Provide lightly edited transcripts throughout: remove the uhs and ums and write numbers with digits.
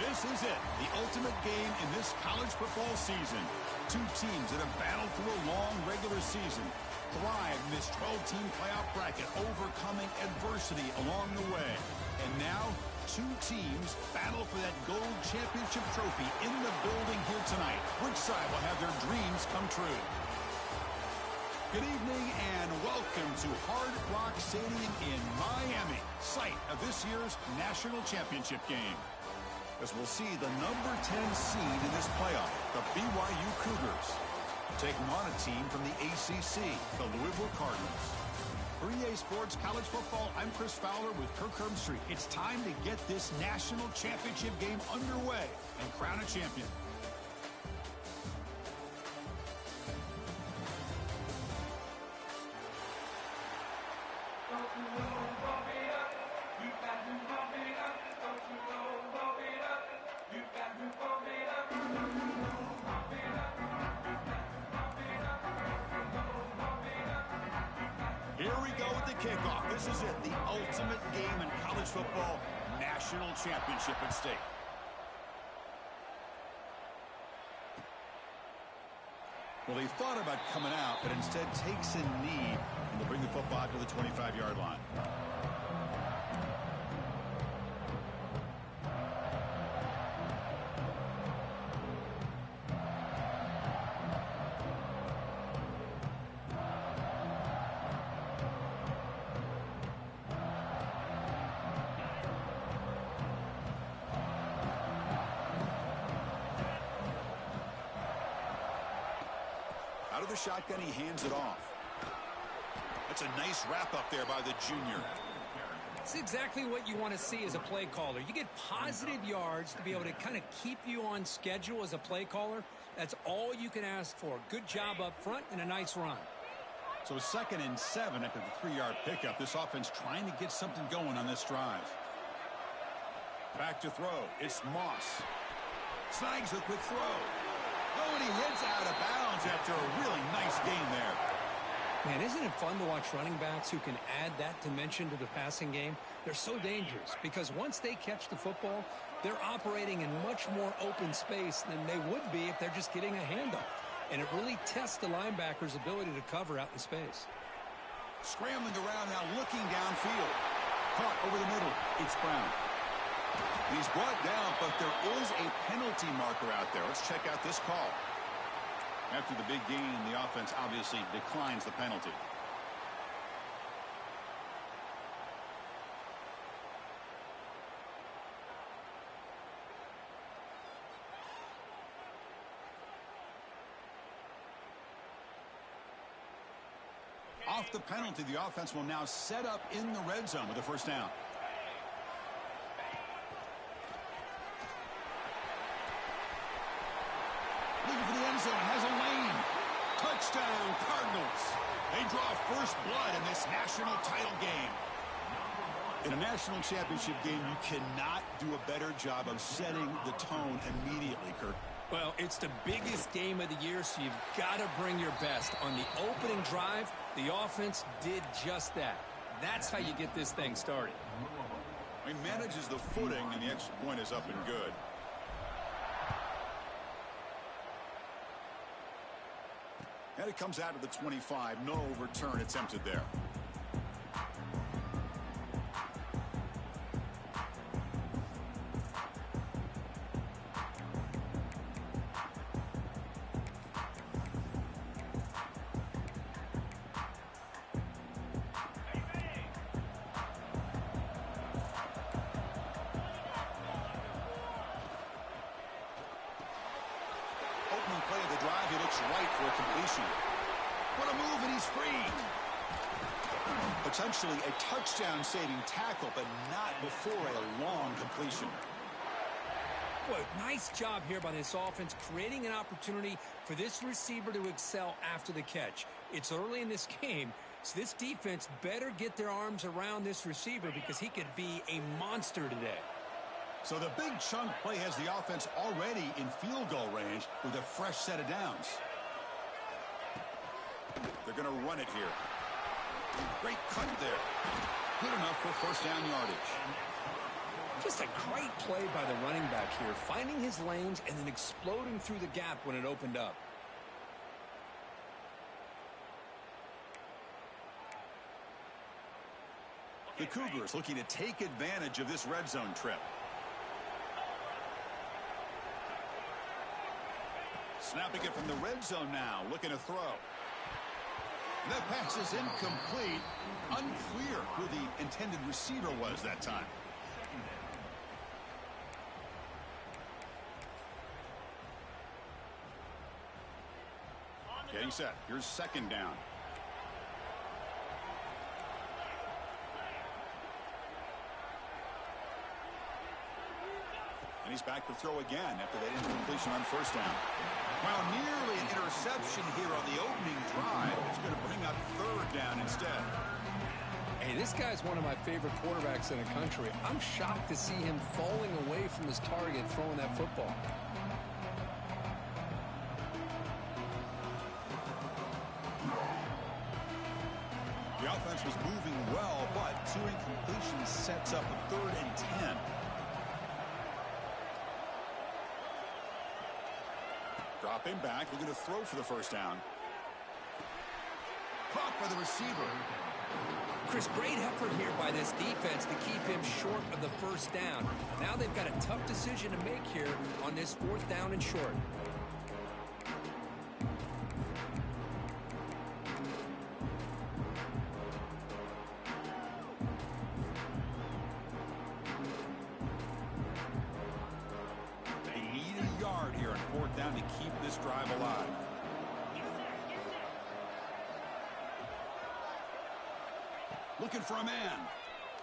This is it, the ultimate game in this college football season. Two teams that have battled through a long regular season, thrive in this 12-team playoff bracket, overcoming adversity along the way. And now, two teams battle for that gold championship trophy in the building here tonight. Which side will have their dreams come true? Good evening and welcome to Hard Rock Stadium in Miami, site of this year's national championship game. As we'll see the number 10 seed in this playoff, the BYU Cougars, taking on a team from the ACC, the Louisville Cardinals. For EA Sports College Football, I'm Chris Fowler with Kirk Herbstreit. It's time to get this national championship game underway and crown a champion. Here we go with the kickoff. This is it, the ultimate game in college football, national championship at stake. Well, they thought about coming out, but instead takes a knee, and they'll bring the football out to the 25-yard line. Out of the shotgun, he hands it off. That's a nice wrap up there by the junior. It's exactly what you want to see as a play caller. You get positive yards to be able to kind of keep you on schedule as a play caller. That's all you can ask for. Good job up front and a nice run. So 2nd and 7 after the 3-yard pickup. This offense trying to get something going on this drive. Back to throw. It's Moss. Snags the quick throw. Oh, and he heads out of bounds after a really nice gain there. Man, isn't it fun to watch running backs who can add that dimension to the passing game? They're so dangerous because once they catch the football, they're operating in much more open space than they would be if they're just getting a handoff. And it really tests the linebacker's ability to cover out in space. Scrambling around now, looking downfield. Caught over the middle. It's Brown. He's brought down, but there is a penalty marker out there. Let's check out this call. After the big gain, the offense obviously declines the penalty. Off the penalty, the offense will now set up in the red zone with a first down. Looking for the end zone, has a lane. Touchdown, Cardinals. They draw first blood in this national title game. In a national championship game, you cannot do a better job of setting the tone immediately, Kirk. Well, it's the biggest game of the year, so you've got to bring your best. On the opening drive, the offense did just that. That's how you get this thing started. He manages the footing, and the extra point is up and good. And it comes out to the 25. No return attempted there. Opening play of the drive, he looks right for a completion. What a move, and he's free. Potentially a touchdown-saving tackle, but not before a long completion. Boy, nice job here by this offense, creating an opportunity for this receiver to excel after the catch. It's early in this game, so this defense better get their arms around this receiver because he could be a monster today. So the big chunk play has the offense already in field goal range with a fresh set of downs. They're going to run it here. Great cut there. Good enough for first down yardage. Just a great play by the running back here, finding his lanes and then exploding through the gap when it opened up. The Cougars looking to take advantage of this red zone trip. Snapping it from the red zone now, looking to throw. That pass is incomplete. Unclear who the intended receiver was that time. Getting set. Here's second down. And he's back to throw again after that incompletion on first down. Well, nearly an interception here on the opening drive. It's going to bring up third down instead. Hey, this guy's one of my favorite quarterbacks in the country. I'm shocked to see him falling away from his target throwing that football. The offense was moving well, but two incompletions sets up a 3rd and 10. Dropping back, looking to throw for the first down. Caught by the receiver. Chris, great effort here by this defense to keep him short of the first down. Now they've got a tough decision to make here on this 4th down and short. Down to keep this drive alive. Looking for a man.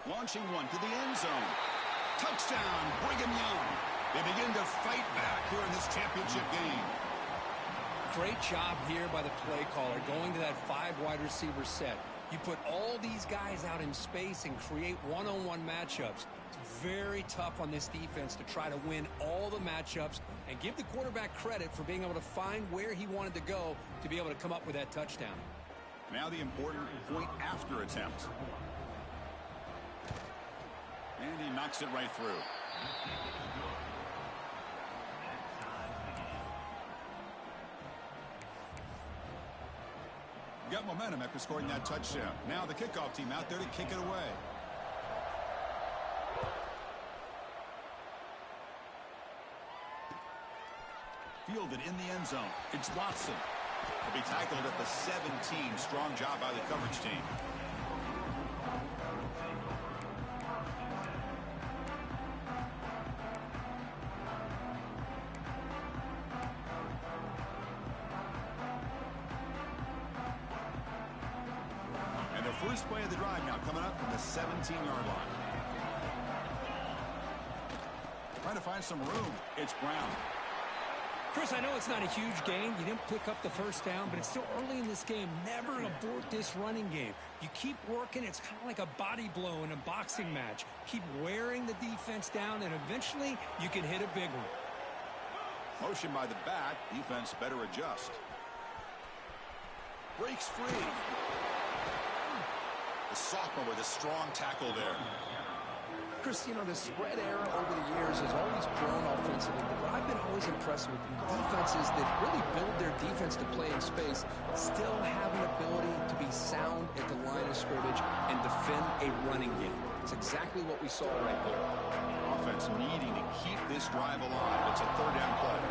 Launching one to the end zone. Touchdown, Brigham Young. They begin to fight back here in this championship game. Great job here by the play caller going to that 5 wide receiver set. You put all these guys out in space and create one-on-one matchups. It's very tough on this defense to try to win all the matchups and give the quarterback credit for being able to find where he wanted to go to be able to come up with that touchdown. Now the important point after attempt. And he knocks it right through. Got momentum after scoring that touchdown. Now the kickoff team out there to kick it away. Fielded in the end zone. It's Watson. He'll be tackled at the 17. Strong job by the coverage team. First play of the drive now coming up from the 17-yard line. Trying to find some room. It's Brown. Chris, I know it's not a huge gain. You didn't pick up the first down, but it's still early in this game. Never abort this running game. You keep working. It's kind of like a body blow in a boxing match. Keep wearing the defense down, and eventually you can hit a big one. Motion by the back. Defense better adjust. Breaks free. The sophomore with a strong tackle there. Chris, you know, the spread era over the years has always grown offensively, but what I've been always impressed with defenses that really build their defense to play in space still have an ability to be sound at the line of scrimmage and defend a running game. It's exactly what we saw right there. Offense needing to keep this drive alive. It's a 3rd down play.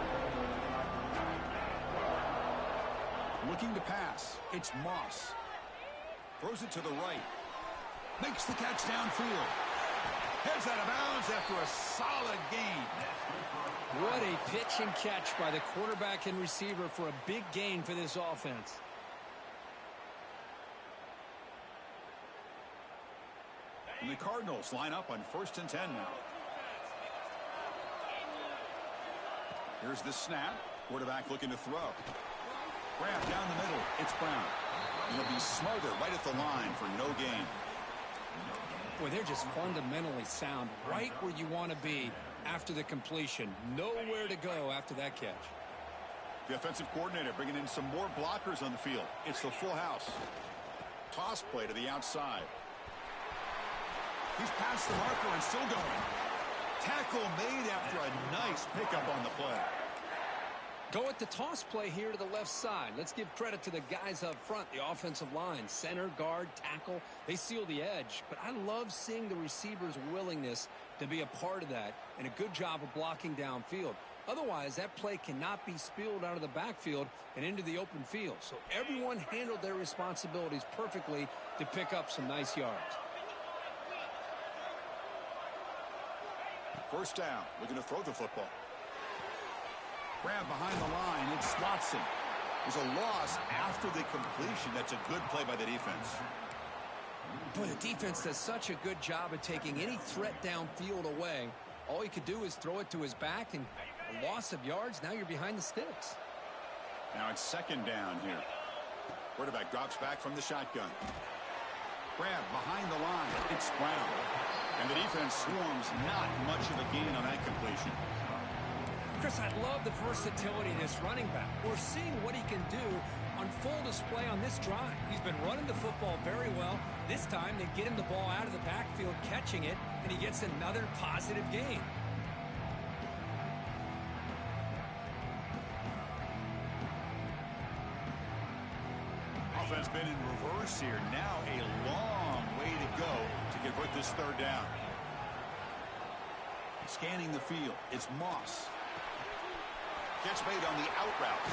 Looking to pass. It's Moss. Throws it to the right. Makes the catch downfield. Heads out of bounds after a solid gain. What a pitch and catch by the quarterback and receiver for a big gain for this offense. And the Cardinals line up on 1st and 10 now. Here's the snap. Quarterback looking to throw. Grab down the middle. It's Brown. And he'll be smothered right at the line for no gain. Boy, they're just fundamentally sound right where you want to be after the completion. Nowhere to go after that catch. The offensive coordinator bringing in some more blockers on the field. It's the full house. Toss play to the outside. He's past the marker and still going. Tackle made after a nice pickup on the play. Go at the toss play here to the left side. Let's give credit to the guys up front, the offensive line, center, guard, tackle. They seal the edge. But I love seeing the receiver's willingness to be a part of that and a good job of blocking downfield. Otherwise, that play cannot be spilled out of the backfield and into the open field. So everyone handled their responsibilities perfectly to pick up some nice yards. First down. Looking to throw the football. Grab behind the line. It's Watson. There's a loss after the completion. That's a good play by the defense. Boy, the defense does such a good job of taking any threat downfield away. All he could do is throw it to his back, and a loss of yards, now you're behind the sticks. Now it's second down here. Quarterback drops back from the shotgun. Grab behind the line. It's Brown. And the defense swarms. Not much of a gain on that completion. Chris, I love the versatility of this running back. We're seeing what he can do on full display on this drive. He's been running the football very well. This time, they get him the ball out of the backfield, catching it, and he gets another positive gain. Offense been in reverse here. Now a long way to go to convert this third down. Scanning the field. It's Moss. Catch made on the out route.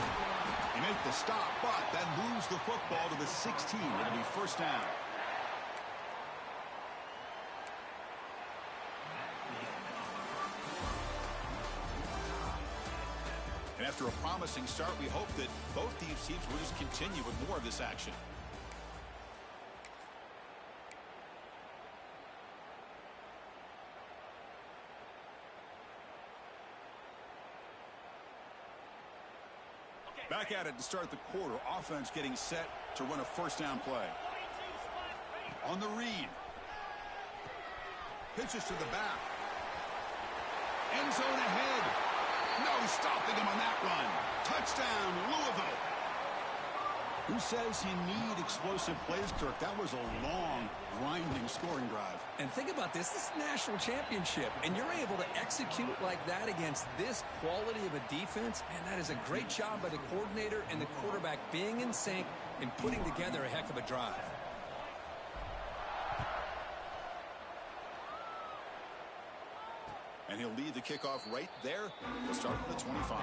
They make the stop, but that moves the football to the 16. It'll be first down. And after a promising start, we hope that both these teams will just continue with more of this action. Back at it to start the quarter. Offense getting set to run a first down play. On the read. Pitches to the back. End zone ahead. No stopping him on that run. Touchdown, Louisville. Who says you need explosive plays, Kirk? That was a long, grinding scoring drive. And think about this. This is a national championship, and you're able to execute like that against this quality of a defense, and that is a great job by the coordinator and the quarterback being in sync and putting together a heck of a drive. And he'll lead the kickoff right there. We'll start at the 25.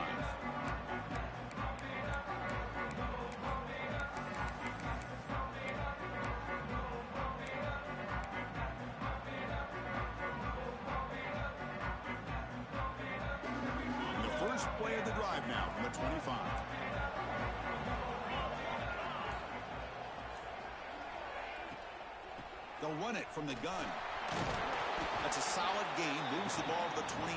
Play of the drive now from the 25. They'll run it from the gun. That's a solid gain. Moves the ball to the 29.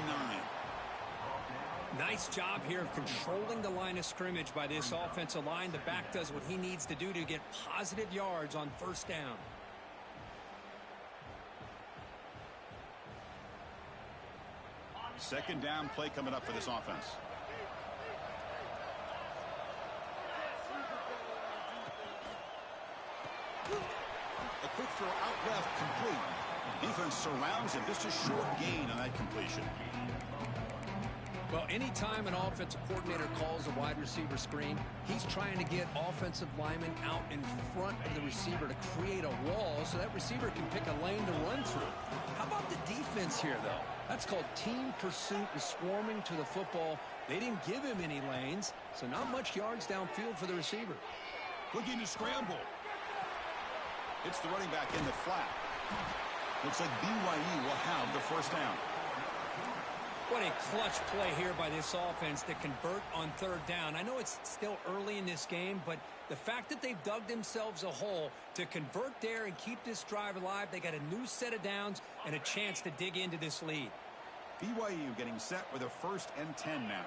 Nice job here of controlling the line of scrimmage by this offensive line. The back does what he needs to do to get positive yards on first down. Second down play coming up for this offense. A quick throw out left, complete. Defense surrounds him. Just a short gain on that completion. Well, anytime an offensive coordinator calls a wide receiver screen, he's trying to get offensive linemen out in front of the receiver to create a wall so that receiver can pick a lane to run through. How about the defense here, though? That's called team pursuit and swarming to the football. They didn't give him any lanes, so not much yards downfield for the receiver. Looking to scramble. It's the running back in the flat. Looks like BYU will have the first down. What a clutch play here by this offense to convert on third down. I know it's still early in this game, but the fact that they've dug themselves a hole to convert there and keep this drive alive, they got a new set of downs and a chance to dig into this lead. BYU getting set with a 1st and 10 now.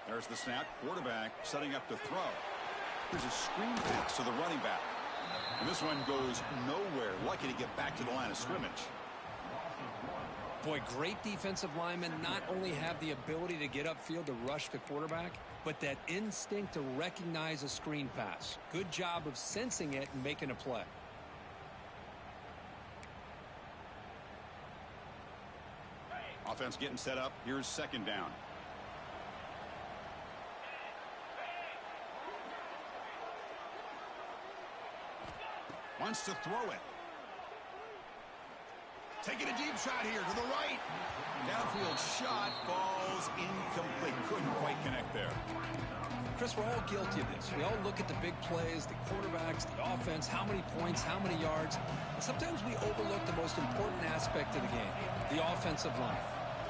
There's the snap. Quarterback setting up to throw. There's a screen pass to the running back. And this one goes nowhere. Lucky to get back to the line of scrimmage. Boy, great defensive linemen not only have the ability to get upfield to rush the quarterback, but that instinct to recognize a screen pass. Good job of sensing it and making a play. Offense getting set up. Here's second down. Wants to throw it. Taking a deep shot here to the right. Downfield shot falls incomplete. Couldn't quite connect there. Chris, we're all guilty of this. We all look at the big plays, the quarterbacks, the offense, how many points, how many yards. And sometimes we overlook the most important aspect of the game, the offensive line.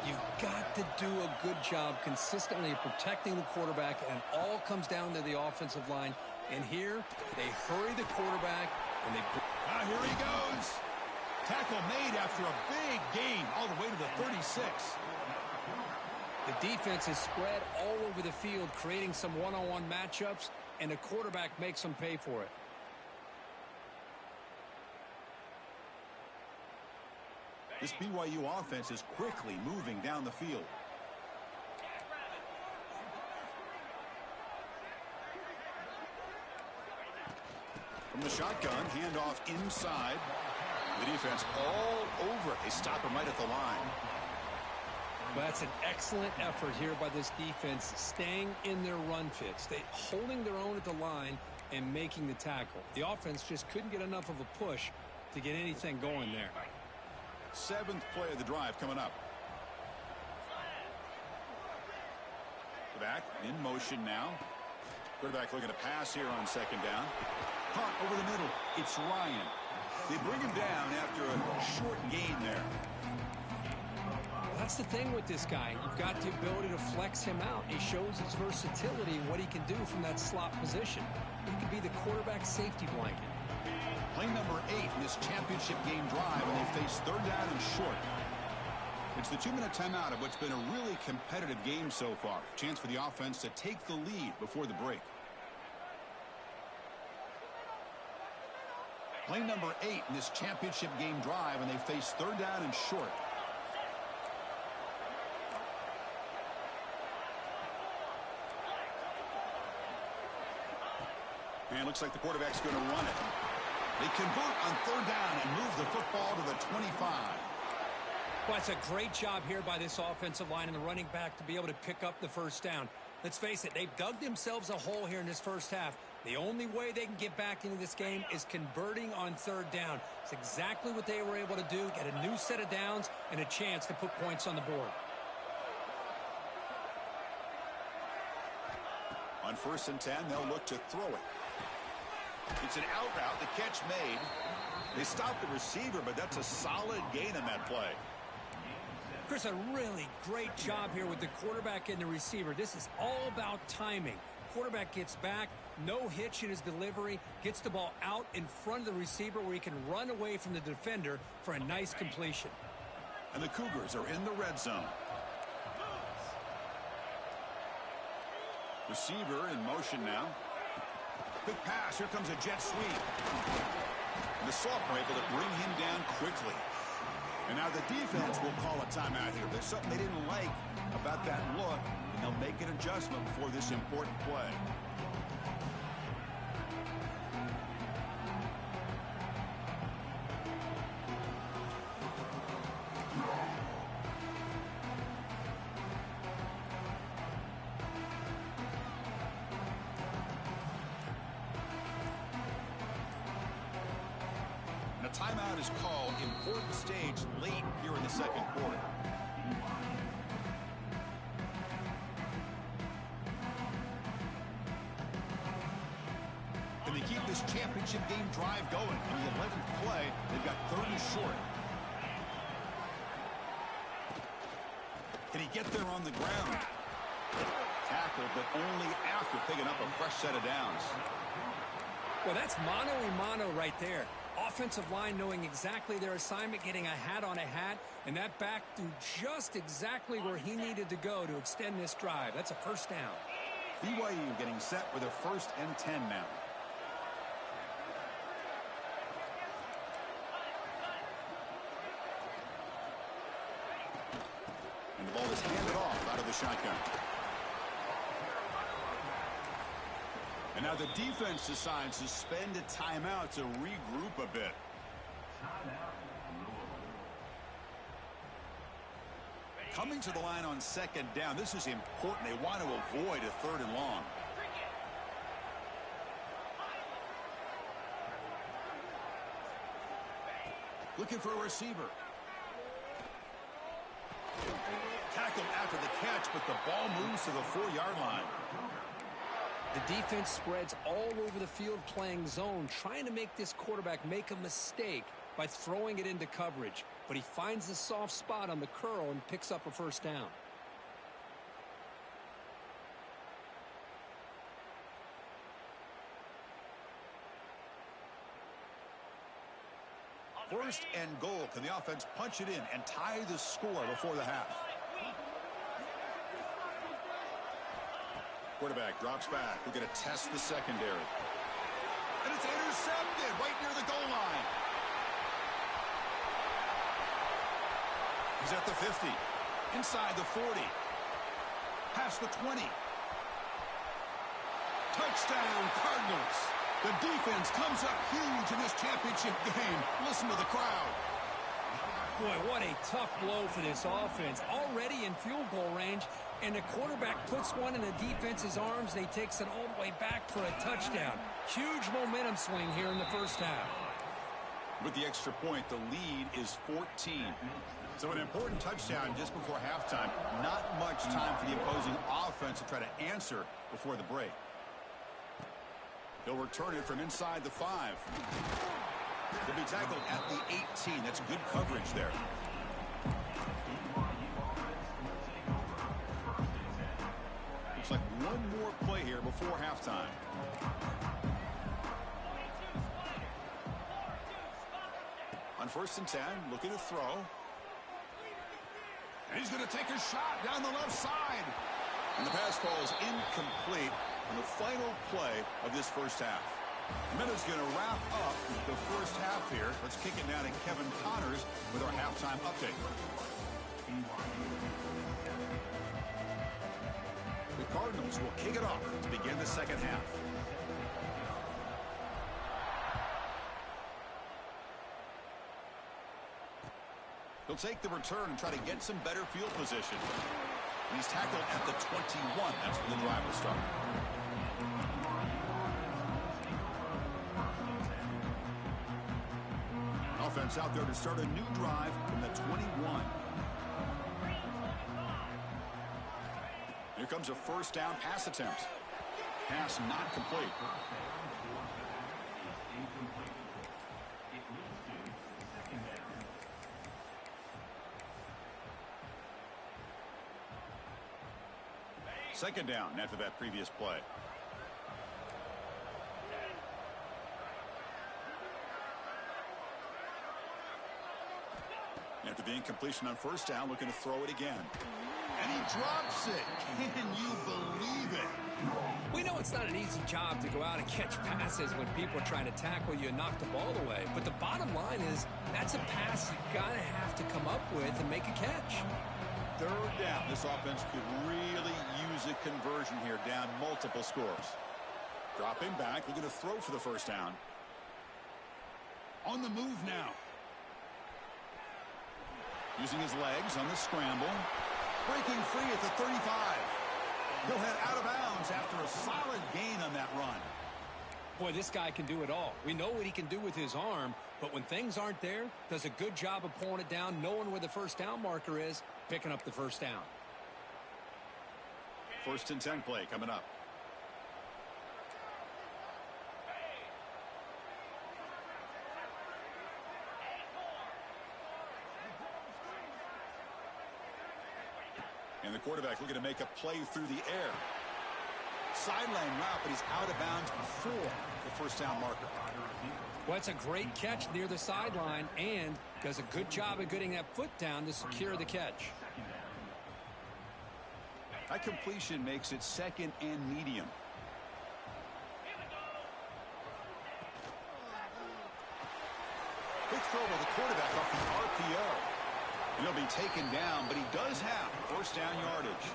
You've got to do a good job consistently protecting the quarterback, and it all comes down to the offensive line. And here, they hurry the quarterback, and they... Here he goes. Tackle made after a big gain all the way to the 36. The defense is spread all over the field, creating some one-on-one matchups, and the quarterback makes them pay for it. This BYU offense is quickly moving down the field. From the shotgun, handoff inside. The defense all over it. They stop him right at the line. Well, that's an excellent effort here by this defense, staying in their run fits. They holding their own at the line and making the tackle. The offense just couldn't get enough of a push to get anything going there. Seventh play of the drive coming up. Back in motion now. Quarterback looking to pass here on second down. Punt over the middle. It's Ryan. They bring him down after a short gain there. That's the thing with this guy. You've got the ability to flex him out. He shows his versatility and what he can do from that slot position. He could be the quarterback safety blanket. Play number 8 in this championship game drive, and they face third down and short. It's the 2-minute timeout of what's been a really competitive game so far. Chance for the offense to take the lead before the break. Play number 8 in this championship game drive, and they face third down and short. And it looks like the quarterback's going to run it. They convert on third down and move the football to the 25. Well, it's a great job here by this offensive line and the running back to be able to pick up the first down. Let's face it, they've dug themselves a hole here in this first half. The only way they can get back into this game is converting on third down. It's exactly what they were able to do, get a new set of downs and a chance to put points on the board. On 1st and 10, they'll look to throw it. It's an out route, the catch made. They stop the receiver, but that's a solid gain in that play. Chris, a really great job here with the quarterback and the receiver. This is all about timing. Quarterback gets back, no hitch in his delivery, gets the ball out in front of the receiver where he can run away from the defender for a nice completion. And the Cougars are in the red zone. Receiver in motion now. Quick pass. Here comes a jet sweep. And the sophomore able to bring him down quickly. And now the defense will call a timeout here. There's something they didn't like about that look, and they'll make an adjustment before this important play. A timeout is called. Important stage late here in the second quarter. Can they keep this championship game drive going? On the 11th play, they've got 30 short. Can he get there on the ground? Tackle, but only after picking up a fresh set of downs. Well, that's mano-a-mano right there. Offensive line knowing exactly their assignment, getting a hat on a hat, and that back threw just exactly where he needed to go to extend this drive. That's a first down. BYU getting set with a 1st and 10 now. And the ball is handed off out of the shotgun. And now the defense decides to spend a timeout to regroup a bit. Coming to the line on second down. This is important. They want to avoid a 3rd and long. Looking for a receiver. Tackled after the catch, but the ball moves to the 4-yard line. The defense spreads all over the field playing zone, trying to make this quarterback make a mistake by throwing it into coverage. But he finds the soft spot on the curl and picks up a 1st down. First and goal. Can the offense punch it in and tie the score before the half? Quarterback drops back. We're going to test the secondary. And it's intercepted right near the goal line. He's at the 50. Inside the 40. Past the 20. Touchdown, Cardinals. The defense comes up huge in this championship game. Listen to the crowd. Boy, what a tough blow for this offense. Already in field goal range, and the quarterback puts one in the defense's arms, and he takes it all the way back for a touchdown. Huge momentum swing here in the 1st half. With the extra point, the lead is 14. So an important touchdown just before halftime. Not much time for the opposing offense to try to answer before the break. He'll return it from inside the 5. He'll be tackled at the 18. That's good coverage there. Looks like one more play here before halftime. On 1st and 10, looking to throw. And he's going to take a shot down the left side. And the pass falls incomplete on the final play of this 1st half. Minutes going to wrap up the 1st half here. Let's kick it now to Kevin Connors with our halftime update. The Cardinals will kick it off to begin the 2nd half. He'll take the return and try to get some better field position. And he's tackled at the 21. That's where the drive will start. Offense out there to start a new drive from the 21. Here comes a 1st down pass attempt. Pass not complete. Second down after that previous play. After the incompletion on 1st down, looking to throw it again. And he drops it. Can you believe it? We know it's not an easy job to go out and catch passes when people are trying to tackle you and knock the ball away. But the bottom line is that's a pass you got to have to come up with and make a catch. 3rd down. This offense could really use a conversion here, down multiple scores. Dropping back, looking to throw for the 1st down. On the move now. Using his legs on the scramble. Breaking free at the 35. He'll head out of bounds after a solid gain on that run. Boy, this guy can do it all. We know what he can do with his arm, but when things aren't there, does a good job of pulling it down, knowing where the 1st down marker is, picking up the 1st down. 1st and 10 play coming up. And the quarterback looking to make a play through the air. Sideline route, but he's out of bounds before the 1st down marker. Well, it's a great catch near the sideline and does a good job of getting that foot down to secure the catch. That completion makes it 2nd and medium. Big throw by the quarterback off the RPO. He'll be taken down, but he does have 1st down yardage.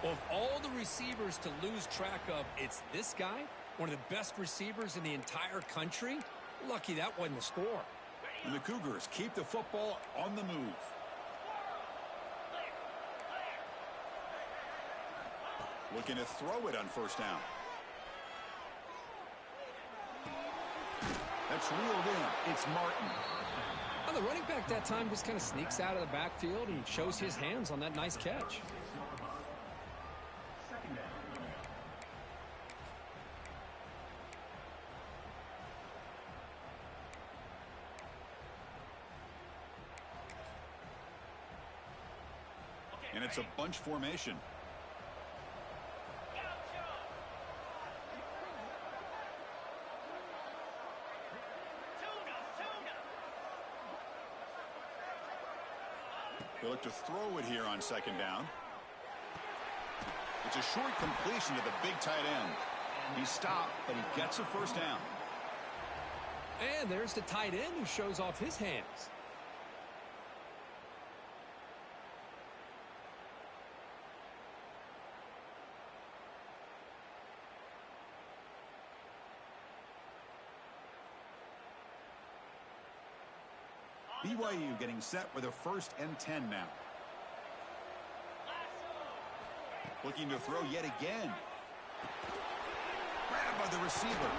Well, of all the receivers to lose track of, it's this guy, one of the best receivers in the entire country. Lucky that wasn't the score. And the Cougars keep the football on the move. Looking to throw it on first down. That's reeled in. It's Martin. Well, the running back that time just kind of sneaks out of the backfield and shows his hands on that nice catch. And it's a bunch formation. They look to throw it here on second down. It's a short completion to the big tight end. He stopped, but he gets a first down. And there's the tight end who shows off his hands. BYU getting set with a 1st and 10 now. Looking to throw yet again. Grabbed by the receiver.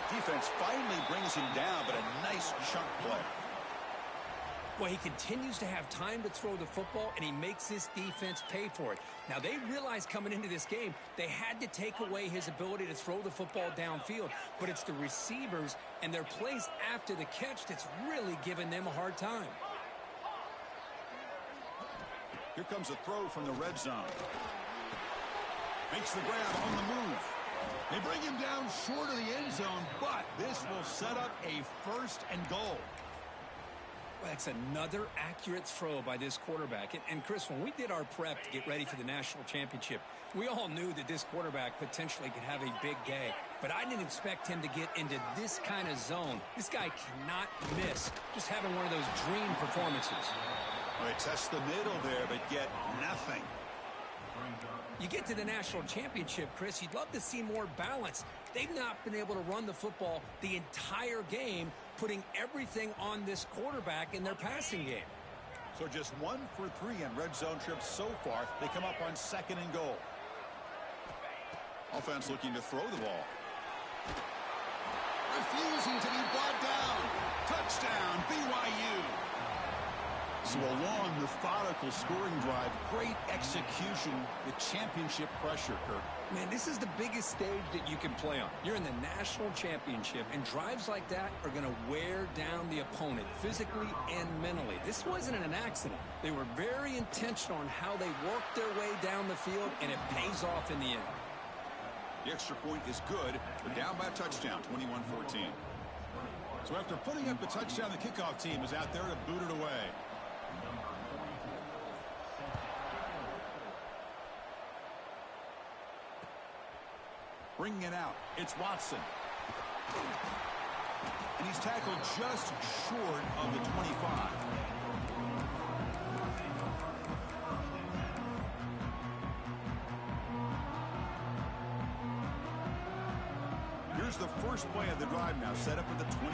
Defense finally brings him down, but a nice chunk play. Well, he continues to have time to throw the football, and he makes his defense pay for it. Now, they realized coming into this game they had to take away his ability to throw the football downfield, but it's the receivers and their plays after the catch that's really giving them a hard time. Here comes a throw from the red zone. Makes the grab on the move. They bring him down short of the end zone, but this will set up a 1st and goal. Well, that's another accurate throw by this quarterback. And Chris, when we did our prep to get ready for the national championship, we all knew that this quarterback potentially could have a big day. But I didn't expect him to get into this kind of zone. This guy cannot miss. Just having one of those dream performances. Well, they test the middle there, but get nothing. You get to the national championship, Chris, you'd love to see more balance. They've not been able to run the football the entire game, putting everything on this quarterback in their passing game. So just 1 for 3 on red zone trips so far. They come up on 2nd and goal. Offense looking to throw the ball. Refusing to be brought down. Touchdown, BYU. So a long, methodical scoring drive. Great execution. The championship pressure, Kirk. Man, this is the biggest stage that you can play on. You're in the national championship, and drives like that are going to wear down the opponent physically and mentally. This wasn't an accident. They were very intentional on how they worked their way down the field, and it pays off in the end. The extra point is good. They're down by a touchdown, 21-14. So after putting up the touchdown, the kickoff team is out there to boot it away. Bringing it out, it's Watson. And he's tackled just short of the 25. Here's the first play of the drive now, set up at the 24.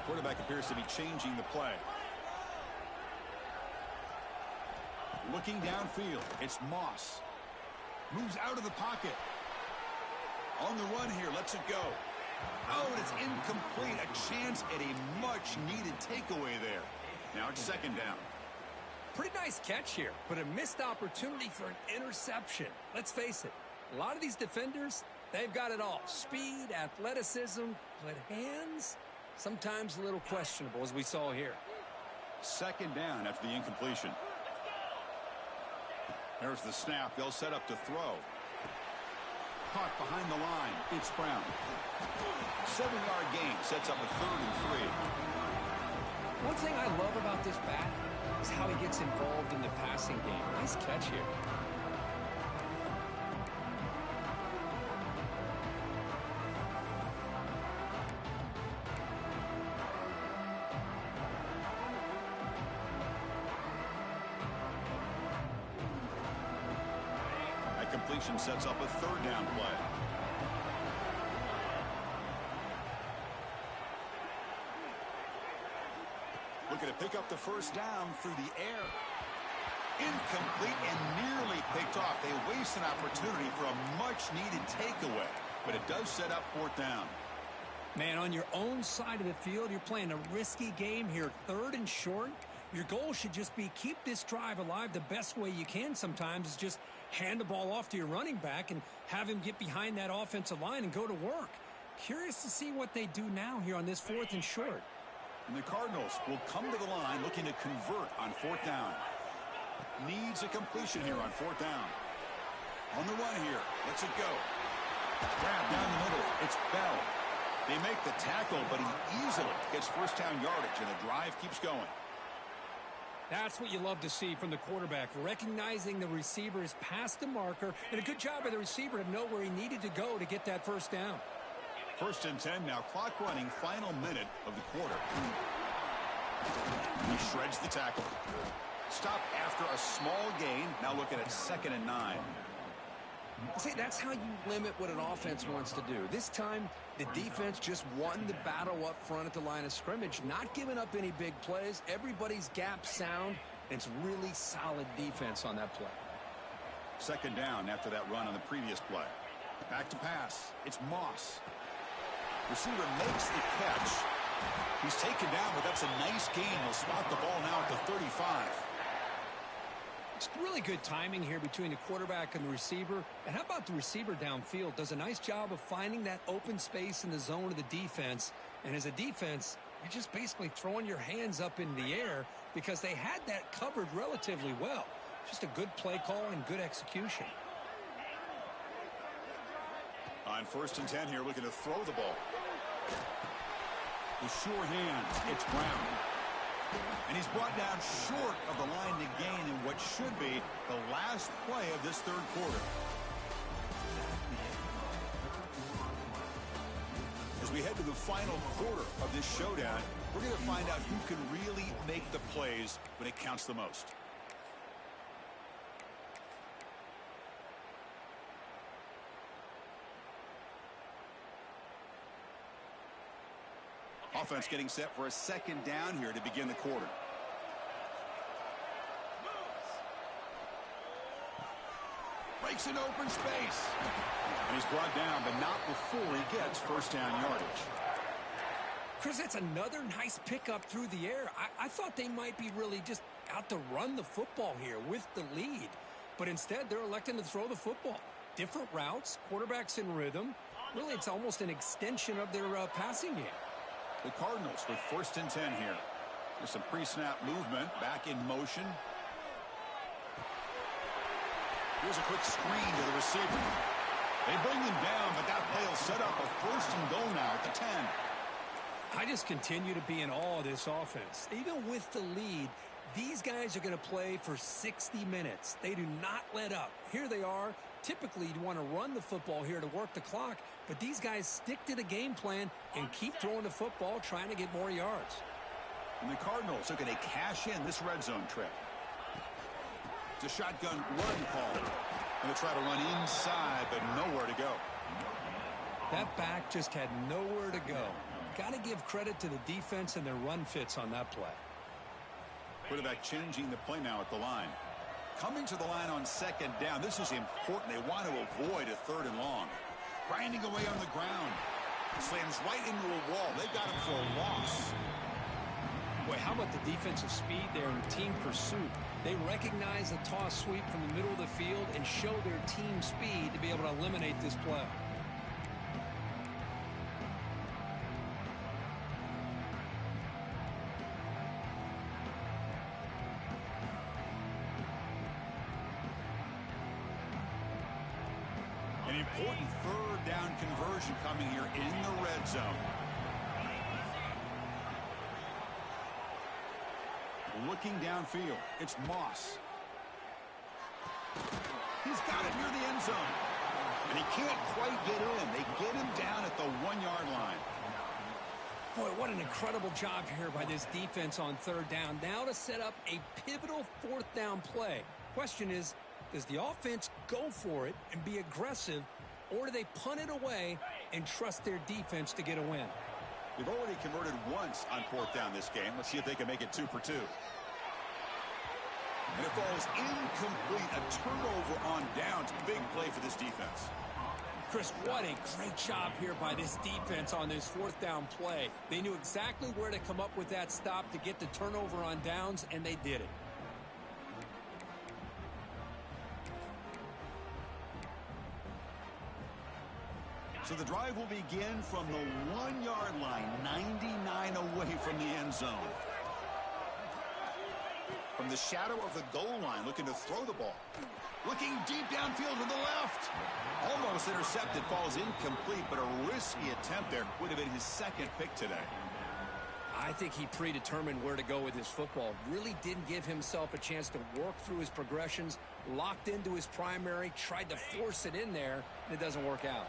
Quarterback appears to be changing the play. Looking downfield, it's Moss. Moves out of the pocket. On the run here, lets it go. Oh, and it's incomplete. A chance at a much-needed takeaway there. Now it's 2nd down. Pretty nice catch here, but a missed opportunity for an interception. Let's face it, a lot of these defenders, they've got it all. Speed, athleticism, but hands, sometimes a little questionable, as we saw here. 2nd down after the incompletion. There's the snap. They'll set up to throw. Caught behind the line. It's Brown. 7-yard gain sets up a 3rd and 3. One thing I love about this back is how he gets involved in the passing game. Nice catch here. Completion sets up a 3rd down play. Looking to pick up the first down through the air. Incomplete and nearly picked off. They waste an opportunity for a much-needed takeaway, but it does set up fourth down. Man, on your own side of the field, you're playing a risky game here, 3rd and short. Your goal should just be keep this drive alive the best way you can sometimes is just hand the ball off to your running back and have him get behind that offensive line and go to work. Curious to see what they do now here on this 4th and short. And the Cardinals will come to the line looking to convert on 4th down. Needs a completion here on 4th down. On the run here. Lets it go. Grab down the middle. It's Bell. They make the tackle, but he easily gets first down yardage, and the drive keeps going. That's what you love to see from the quarterback, recognizing the receiver is past the marker, and a good job by the receiver to know where he needed to go to get that first down. 1st and 10 now, clock running, final minute of the quarter. He shreds the tackle. Stop after a small gain. Now looking at 2nd and 9. See, that's how you limit what an offense wants to do. This time, the defense just won the battle up front at the line of scrimmage, not giving up any big plays. Everybody's gap sound, and it's really solid defense on that play. 2nd down after that run on the previous play. Back to pass. It's Moss. Receiver makes the catch. He's taken down, but that's a nice gain. He'll spot the ball now at the 35. It's really good timing here between the quarterback and the receiver. And how about the receiver downfield? Does a nice job of finding that open space in the zone of the defense. And as a defense, you're just basically throwing your hands up in the air because they had that covered relatively well. Just a good play call and good execution. On 1st and 10 here, looking to throw the ball. The sure hands. It's Brown. And he's brought down short of the line to gain in what should be the last play of this 3rd quarter. As we head to the final quarter of this showdown, we're going to find out who can really make the plays when it counts the most. Offense getting set for a 2nd down here to begin the quarter. Breaks an open space. And he's brought down, but not before he gets first down yardage. Chris, that's another nice pickup through the air. I thought they might be really just out to run the football here with the lead. But instead, they're electing to throw the football. Different routes, quarterbacks in rhythm. Really, it's almost an extension of their passing game. The Cardinals with 1st and 10 here. There's some pre-snap movement, back in motion. Here's a quick screen to the receiver. They bring him down, but that play will set up a 1st and goal now at the 10. I just continue to be in awe of this offense. Even with the lead, these guys are going to play for 60 minutes. They do not let up. Here they are. Typically, you'd want to run the football here to work the clock, but these guys stick to the game plan and keep throwing the football, trying to get more yards. And the Cardinals are going to cash in this red zone trip. It's a shotgun run call. Going to try to run inside, but nowhere to go. That back just had nowhere to go. Got to give credit to the defense and their run fits on that play. Quarterback changing the play now at the line. Coming to the line on 2nd down. This is important. They want to avoid a 3rd and long. Grinding away on the ground. Slams right into a wall. They got him for a loss. Boy, how about the defensive speed there in team pursuit? They recognize a toss sweep from the middle of the field and show their team speed to be able to eliminate this play. An important 3rd down conversion coming here in the red zone. Looking downfield, it's Moss. He's got it near the end zone. And he can't quite get in. They get him down at the 1-yard line. Boy, what an incredible job here by this defense on 3rd down. Now to set up a pivotal 4th down play. Question is, does the offense go for it and be aggressive, or do they punt it away and trust their defense to get a win? They've already converted once on 4th down this game. Let's see if they can make it 2 for 2. And it falls incomplete. A turnover on downs. Big play for this defense. Chris, what a great job here by this defense on this fourth down play. They knew exactly where to come up with that stop to get the turnover on downs, and they did it. So the drive will begin from the 1-yard line, 99 away from the end zone. From the shadow of the goal line, looking to throw the ball. Looking deep downfield to the left. Almost intercepted, falls incomplete, but a risky attempt there. Would have been his second pick today. I think he predetermined where to go with his football. Really didn't give himself a chance to work through his progressions. Locked into his primary, tried to force it in there, and it doesn't work out.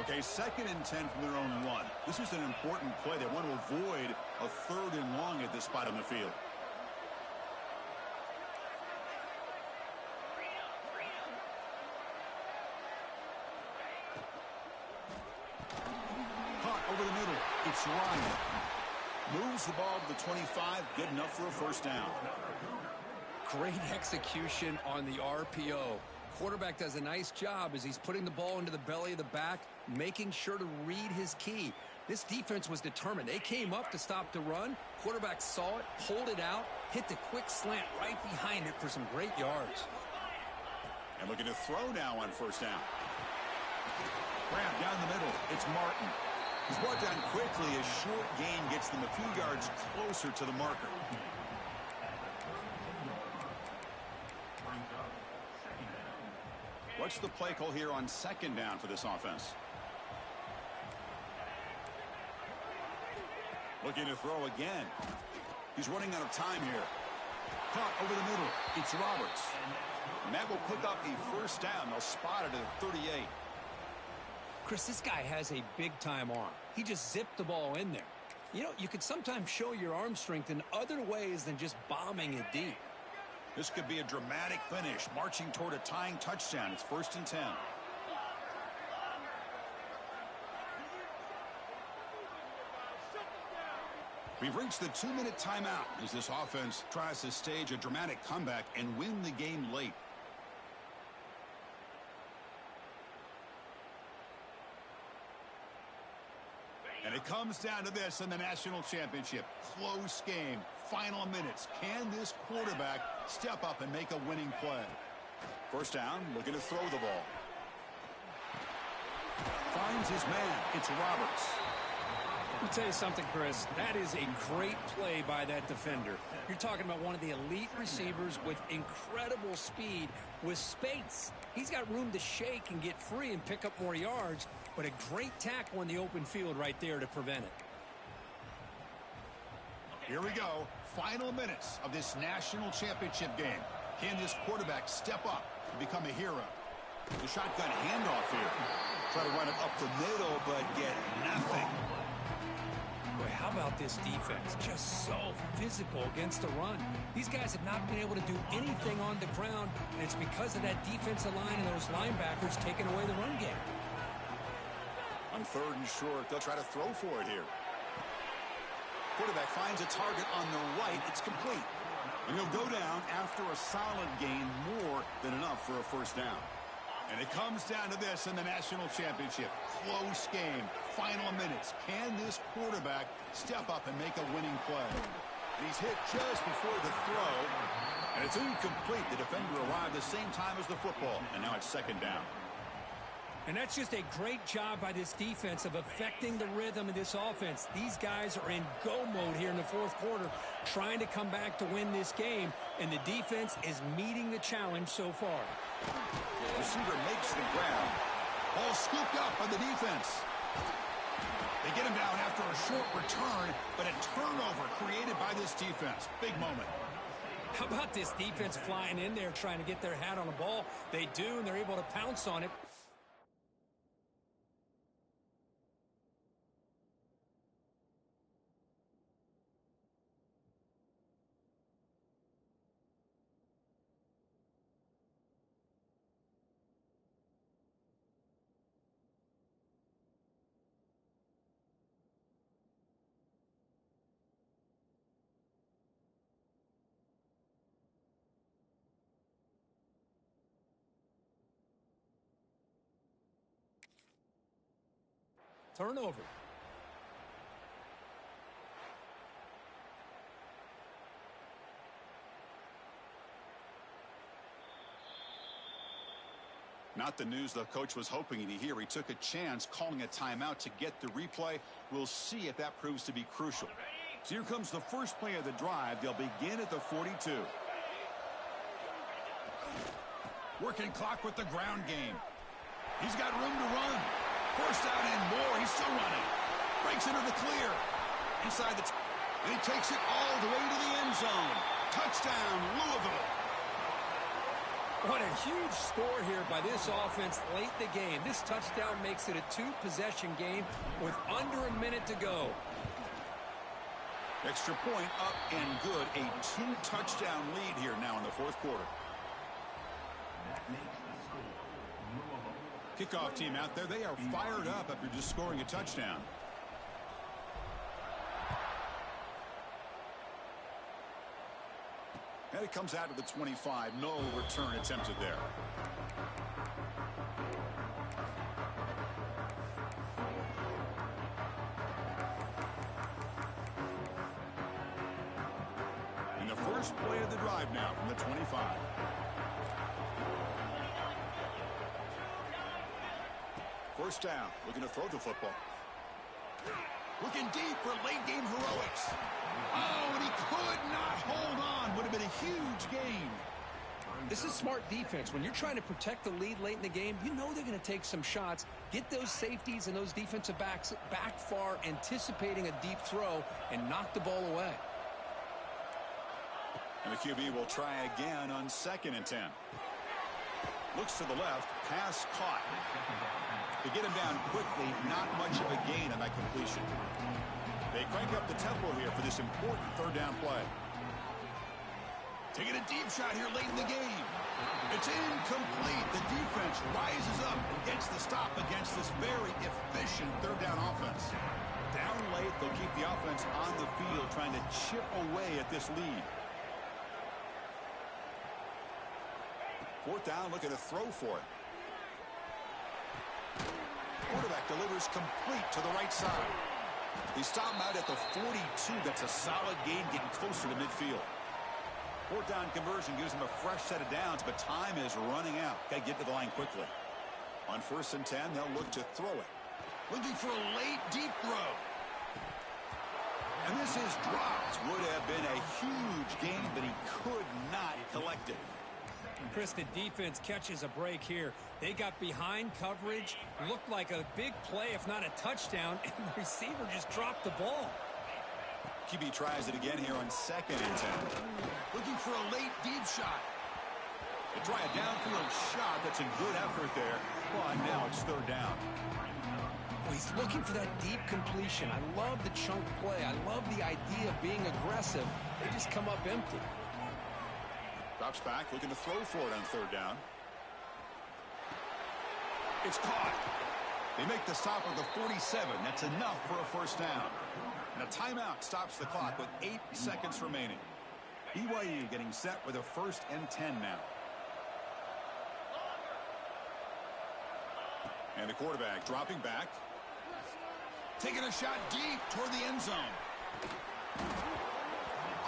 Okay, 2nd and 10 from their own 1. This is an important play. They want to avoid a 3rd and long at this spot on the field. Caught over the middle. It's Ryan. Moves the ball to the 25. Good enough for a first down. Great execution on the RPO. Quarterback does a nice job as he's putting the ball into the belly of the back, making sure to read his key. This defense was determined. They came up to stop the run. Quarterback saw it, pulled it out, hit the quick slant right behind it for some great yards. And looking to throw now on first down. Grab down the middle. It's Martin. He's brought down quickly. A short gain gets them a few yards closer to the marker. What's the play call here on 2nd down for this offense? Looking to throw again. He's running out of time here. Caught over the middle. It's Roberts. And that will pick up a first down. They'll spot it at 38. Chris, this guy has a big-time arm. He just zipped the ball in there. You know, you can sometimes show your arm strength in other ways than just bombing it deep. This could be a dramatic finish, marching toward a tying touchdown. It's 1st and 10. We've reached the 2-minute timeout as this offense tries to stage a dramatic comeback and win the game late. And it comes down to this in the national championship. Close game. Final minutes. Can this quarterback step up and make a winning play? First down, looking to throw the ball. Finds his man. It's Roberts. Let me tell you something, Chris. That is a great play by that defender. You're talking about one of the elite receivers with incredible speed, with space. He's got room to shake and get free and pick up more yards, but a great tackle in the open field right there to prevent it. Here we go. Final minutes of this national championship game. Can this quarterback step up and become a hero? The shotgun handoff here. Try to run it up the middle, but get nothing. Boy, how about this defense? Just so physical against the run. These guys have not been able to do anything on the ground, and it's because of that defensive line and those linebackers taking away the run game. On 3rd and short, they'll try to throw for it here. Quarterback finds a target on the right. It's complete. And he'll go down after a solid gain, more than enough for a first down. And it comes down to this in the national championship. Close game. Final minutes. Can this quarterback step up and make a winning play? And he's hit just before the throw. And it's incomplete. The defender arrived the same time as the football. And now it's 2nd down. And that's just a great job by this defense of affecting the rhythm of this offense. These guys are in go mode here in the 4th quarter, trying to come back to win this game, and the defense is meeting the challenge so far. The receiver makes the grab. Ball scooped up by the defense. They get him down after a short return, but a turnover created by this defense. Big moment. How about this defense flying in there trying to get their hat on the ball? They do, and they're able to pounce on it. turnover. Not the news the coach was hoping to hear. He took a chance calling a timeout to get the replay. We'll see if that proves to be crucial. So here comes the first play of the drive. They'll begin at the 42. Working clock with the ground game. He's got room to run. Forced out and more. He's still running. Breaks into the clear. Inside the and he takes it all the way to the end zone. Touchdown, Louisville. What a huge score here by this offense late in the game. This touchdown makes it a two-possession game with under a minute to go. Extra point up and good. A two-touchdown lead here now in the fourth quarter. Kickoff team out there. They are fired up after just scoring a touchdown. And it comes out of the 25. No return attempted there. And the first play of the drive now from the 25. First down, looking to throw the football. Looking deep for late game heroics. Oh, and he could not hold on. Would have been a huge gain. This is smart defense. When you're trying to protect the lead late in the game, you know they're going to take some shots, get those safeties and those defensive backs back far, anticipating a deep throw, and knock the ball away. And the QB will try again on 2nd and 10. Looks to the left, pass caught. To get him down quickly, not much of a gain on that completion. They crank up the tempo here for this important third down play. Taking a deep shot here late in the game. It's incomplete. The defense rises up and gets the stop against this very efficient third down offense. Down late, they'll keep the offense on the field trying to chip away at this lead. Fourth down, looking to throw for it. Quarterback delivers complete to the right side. They stop him out at the 42. That's a solid gain, getting closer to midfield. Fourth down conversion gives them a fresh set of downs, but time is running out. Got to get to the line quickly. On 1st and 10, they'll look to throw it. Looking for a late, deep throw. And this is dropped. Would have been a huge gain, but he could not collect it. Chris, the defense catches a break here. They got behind coverage, looked like a big play, if not a touchdown, and the receiver just dropped the ball. QB tries it again here on 2nd and 10. Looking for a late deep shot. They try a downfield shot. That's a good effort there, but now it's third down. Well, he's looking for that deep completion. I love the chunk play. I love the idea of being aggressive. They just come up empty. Drops back, looking to throw for it on third down. It's caught. They make the stop at the 47. That's enough for a first down. And a timeout stops the clock with 8 seconds remaining. BYU getting set with a 1st and 10 now. And the quarterback dropping back. Taking a shot deep toward the end zone.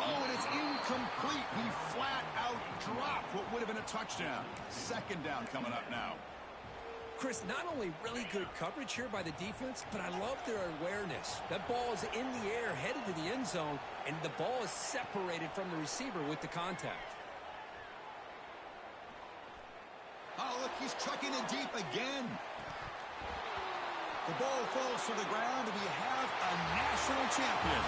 Oh, and it's incomplete. He flat out dropped what would have been a touchdown. 2nd down coming up now. Chris, not only really good coverage here by the defense, but I love their awareness. That ball is in the air, headed to the end zone, and the ball is separated from the receiver with the contact. Oh, look, he's chucking it deep again. The ball falls to the ground, and we have a national champion.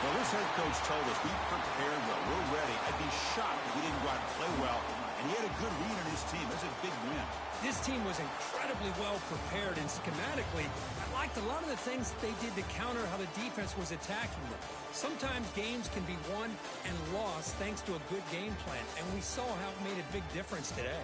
Well, this head coach told us we prepared well. We're ready. I'd be shocked if we didn't go out and play well. And he had a good read on his team. That's a big win. This team was incredibly well prepared, and schematically, I liked a lot of the things that they did to counter how the defense was attacking them. Sometimes games can be won and lost thanks to a good game plan, and we saw how it made a big difference today.